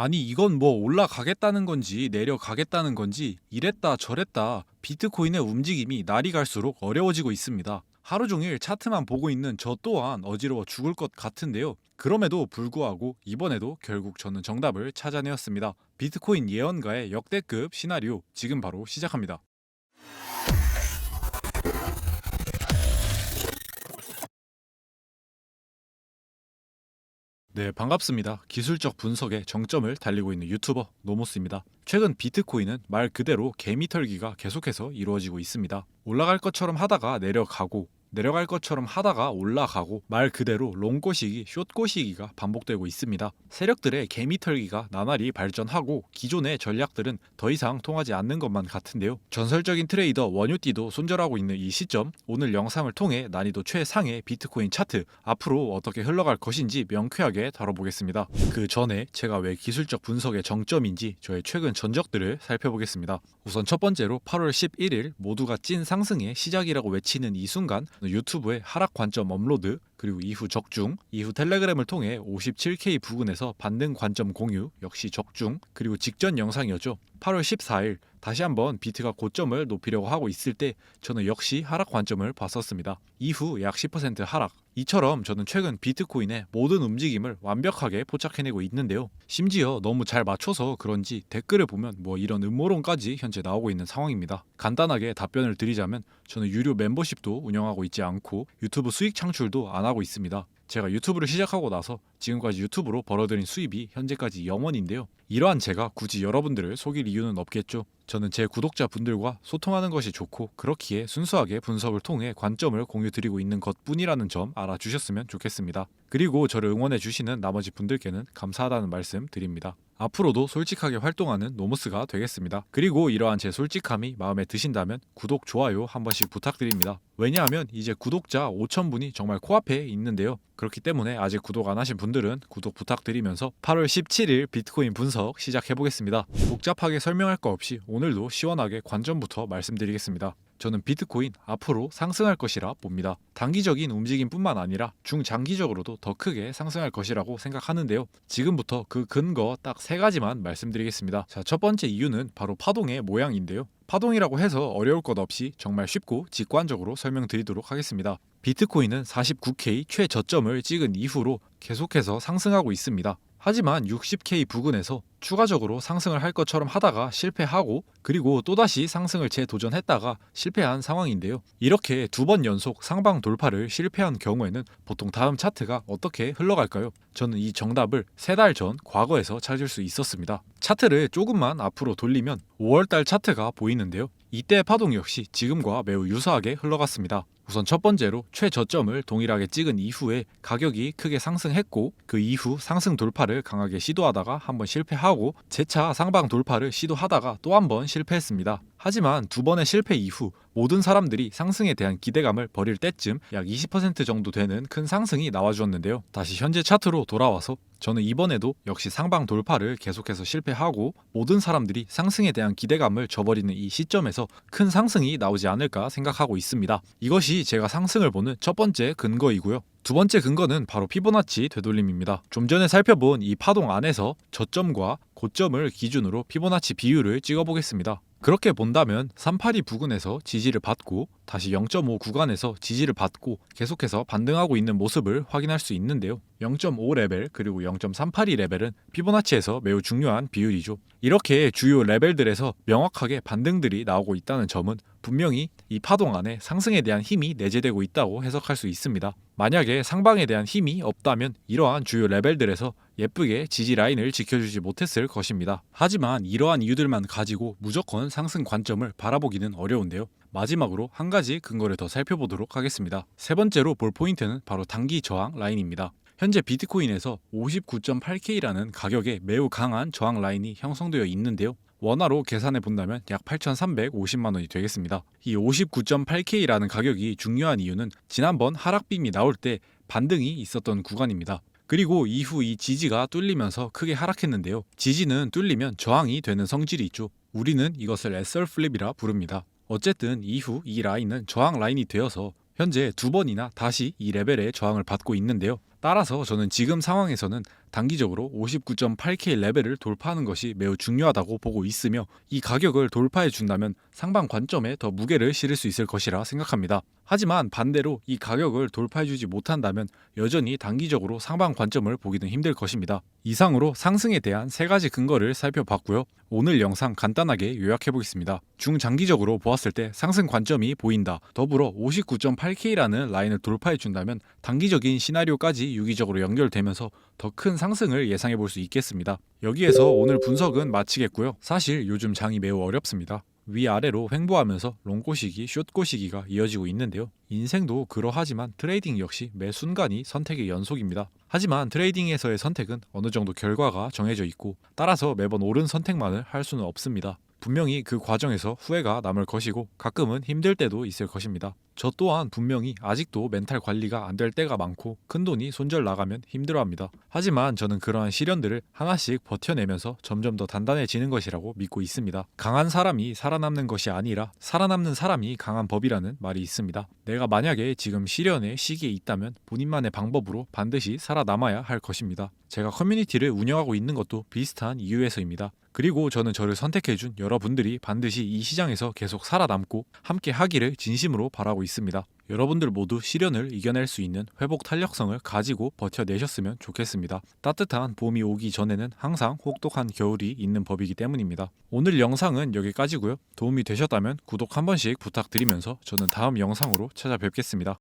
아니 이건 뭐 올라가겠다는 건지 내려가겠다는 건지 이랬다 저랬다 비트코인의 움직임이 날이 갈수록 어려워지고 있습니다. 하루 종일 차트만 보고 있는 저 또한 어지러워 죽을 것 같은데요. 그럼에도 불구하고 이번에도 결국 저는 정답을 찾아내었습니다. 비트코인 예언가의 역대급 시나리오 지금 바로 시작합니다. 네, 반갑습니다. 기술적 분석에 정점을 달리고 있는 유튜버 노모스입니다. 최근 비트코인은 말 그대로 개미털기가 계속해서 이루어지고 있습니다. 올라갈 것처럼 하다가 내려가고 내려갈 것처럼 하다가 올라가고 말 그대로 롱 꼬시기, 숏 꼬시기가 반복되고 있습니다. 세력들의 개미털기가 나날이 발전하고 기존의 전략들은 더 이상 통하지 않는 것만 같은데요. 전설적인 트레이더 원유띠도 손절하고 있는 이 시점, 오늘 영상을 통해 난이도 최상의 비트코인 차트 앞으로 어떻게 흘러갈 것인지 명쾌하게 다뤄보겠습니다. 그 전에 제가 왜 기술적 분석의 정점인지 저의 최근 전적들을 살펴보겠습니다. 우선 첫 번째로 8월 11일 모두가 찐 상승의 시작이라고 외치는 이 순간 유튜브에 하락 관점 업로드, 그리고 이후 적중, 이후 텔레그램을 통해 57K 부근에서 반등 관점 공유, 역시 적중, 그리고 직전 영상이었죠. 8월 14일 다시 한번 비트가 고점을 높이려고 하고 있을 때 저는 역시 하락 관점을 봤었습니다. 이후 약 10% 하락. 이처럼 저는 최근 비트코인의 모든 움직임을 완벽하게 포착해내고 있는데요. 심지어 너무 잘 맞춰서 그런지 댓글을 보면 뭐 이런 음모론까지 현재 나오고 있는 상황입니다. 간단하게 답변을 드리자면 저는 유료 멤버십도 운영하고 있지 않고 유튜브 수익 창출도 안 하고 있습니다. 제가 유튜브를 시작하고 나서 지금까지 유튜브로 벌어들인 수입이 현재까지 0원인데요. 이러한 제가 굳이 여러분들을 속일 이유는 없겠죠. 저는 제 구독자분들과 소통하는 것이 좋고 그렇기에 순수하게 분석을 통해 관점을 공유드리고 있는 것뿐이라는 점 알아주셨으면 좋겠습니다. 그리고 저를 응원해 주시는 나머지 분들께는 감사하다는 말씀 드립니다. 앞으로도 솔직하게 활동하는 노무스가 되겠습니다. 그리고 이러한 제 솔직함이 마음에 드신다면 구독, 좋아요 한 번씩 부탁드립니다. 왜냐하면 이제 구독자 5,000분이 정말 코앞에 있는데요. 그렇기 때문에 아직 구독 안 하신 분들은 구독 부탁드리면서 8월 17일 비트코인 분석 시작해보겠습니다. 복잡하게 설명할 거 없이 오늘도 시원하게 관점부터 말씀드리겠습니다. 저는 비트코인 앞으로 상승할 것이라 봅니다. 단기적인 움직임뿐만 아니라 중장기적으로도 더 크게 상승할 것이라고 생각하는데요. 지금부터 그 근거 딱 3가지만 말씀드리겠습니다. 자, 첫 번째 이유는 바로 파동의 모양인데요. 파동이라고 해서 어려울 것 없이 정말 쉽고 직관적으로 설명드리도록 하겠습니다. 비트코인은 49K 최저점을 찍은 이후로 계속해서 상승하고 있습니다. 하지만 60K 부근에서 추가적으로 상승을 할 것처럼 하다가 실패하고 그리고 또다시 상승을 재도전했다가 실패한 상황인데요. 이렇게 2번 연속 상방 돌파를 실패한 경우에는 보통 다음 차트가 어떻게 흘러갈까요? 저는 이 정답을 3달 전 과거에서 찾을 수 있었습니다. 차트를 조금만 앞으로 돌리면 5월달 차트가 보이는데요. 이때 파동 역시 지금과 매우 유사하게 흘러갔습니다. 우선 첫 번째로 최저점을 동일하게 찍은 이후에 가격이 크게 상승했고 그 이후 상승 돌파를 강하게 시도하다가 한번 실패하고 재차 상방 돌파를 시도하다가 또 한번 실패했습니다. 하지만 2번의 실패 이후 모든 사람들이 상승에 대한 기대감을 버릴 때쯤 약 20% 정도 되는 큰 상승이 나와주었는데요. 다시 현재 차트로 돌아와서 저는 이번에도 역시 상방 돌파를 계속해서 실패하고 모든 사람들이 상승에 대한 기대감을 저버리는 이 시점에서 큰 상승이 나오지 않을까 생각하고 있습니다. 이것이 제가 상승을 보는 첫 번째 근거이고요. 두 번째 근거는 바로 피보나치 되돌림입니다. 좀 전에 살펴본 이 파동 안에서 저점과 고점을 기준으로 피보나치 비율을 찍어보겠습니다. 그렇게 본다면 382 부근에서 지지를 받고 다시 0.5 구간에서 지지를 받고 계속해서 반등하고 있는 모습을 확인할 수 있는데요. 0.5 레벨 그리고 0.382 레벨은 피보나치에서 매우 중요한 비율이죠. 이렇게 주요 레벨들에서 명확하게 반등들이 나오고 있다는 점은 분명히 이 파동 안에 상승에 대한 힘이 내재되고 있다고 해석할 수 있습니다. 만약에 상방에 대한 힘이 없다면 이러한 주요 레벨들에서 예쁘게 지지 라인을 지켜주지 못했을 것입니다. 하지만 이러한 이유들만 가지고 무조건 상승 관점을 바라보기는 어려운데요. 마지막으로 한 가지 근거를 더 살펴보도록 하겠습니다. 세 번째로 볼 포인트는 바로 단기 저항 라인입니다. 현재 비트코인에서 59.8K라는 가격에 매우 강한 저항 라인이 형성되어 있는데요. 원화로 계산해 본다면 약 8,350만 원이 되겠습니다. 이 59.8K라는 가격이 중요한 이유는 지난번 하락빔이 나올 때 반등이 있었던 구간입니다. 그리고 이후 이 지지가 뚫리면서 크게 하락했는데요. 지지는 뚫리면 저항이 되는 성질이 있죠. 우리는 이것을 SR 플립이라 부릅니다. 어쨌든 이후 이 라인은 저항 라인이 되어서 현재 2번이나 다시 이 레벨의 저항을 받고 있는데요. 따라서 저는 지금 상황에서는 단기적으로 59.8K 레벨을 돌파하는 것이 매우 중요하다고 보고 있으며 이 가격을 돌파해 준다면 상방 관점에 더 무게를 실을 수 있을 것이라 생각합니다. 하지만 반대로 이 가격을 돌파해주지 못한다면 여전히 단기적으로 상방 관점을 보기는 힘들 것입니다. 이상으로 상승에 대한 3가지 근거를 살펴봤고요. 오늘 영상 간단하게 요약해 보겠습니다. 중장기적으로 보았을 때 상승 관점이 보인다. 더불어 59.8K라는 라인을 돌파해 준다면 단기적인 시나리오까지 유기적으로 연결되면서 더 큰 상승을 예상해 볼 수 있겠습니다. 여기에서 오늘 분석은 마치겠고요. 사실 요즘 장이 매우 어렵습니다. 위아래로 횡보하면서 롱 꼬시기, 숏 꼬시기가 이어지고 있는데요. 인생도 그러하지만 트레이딩 역시 매 순간이 선택의 연속입니다. 하지만 트레이딩에서의 선택은 어느 정도 결과가 정해져 있고 따라서 매번 옳은 선택만을 할 수는 없습니다. 분명히 그 과정에서 후회가 남을 것이고 가끔은 힘들 때도 있을 것입니다. 저 또한 분명히 아직도 멘탈 관리가 안 될 때가 많고 큰돈이 손절 나가면 힘들어합니다. 하지만 저는 그러한 시련들을 하나씩 버텨내면서 점점 더 단단해지는 것이라고 믿고 있습니다. 강한 사람이 살아남는 것이 아니라 살아남는 사람이 강한 법이라는 말이 있습니다. 내가 만약에 지금 시련의 시기에 있다면 본인만의 방법으로 반드시 살아남아야 할 것입니다. 제가 커뮤니티를 운영하고 있는 것도 비슷한 이유에서입니다. 그리고 저는 저를 선택해준 여러분들이 반드시 이 시장에서 계속 살아남고 함께 하기를 진심으로 바라고 있습니다. 여러분들 모두 시련을 이겨낼 수 있는 회복 탄력성을 가지고 버텨내셨으면 좋겠습니다. 따뜻한 봄이 오기 전에는 항상 혹독한 겨울이 있는 법이기 때문입니다. 오늘 영상은 여기까지고요. 도움이 되셨다면 구독 한 번씩 부탁드리면서 저는 다음 영상으로 찾아뵙겠습니다.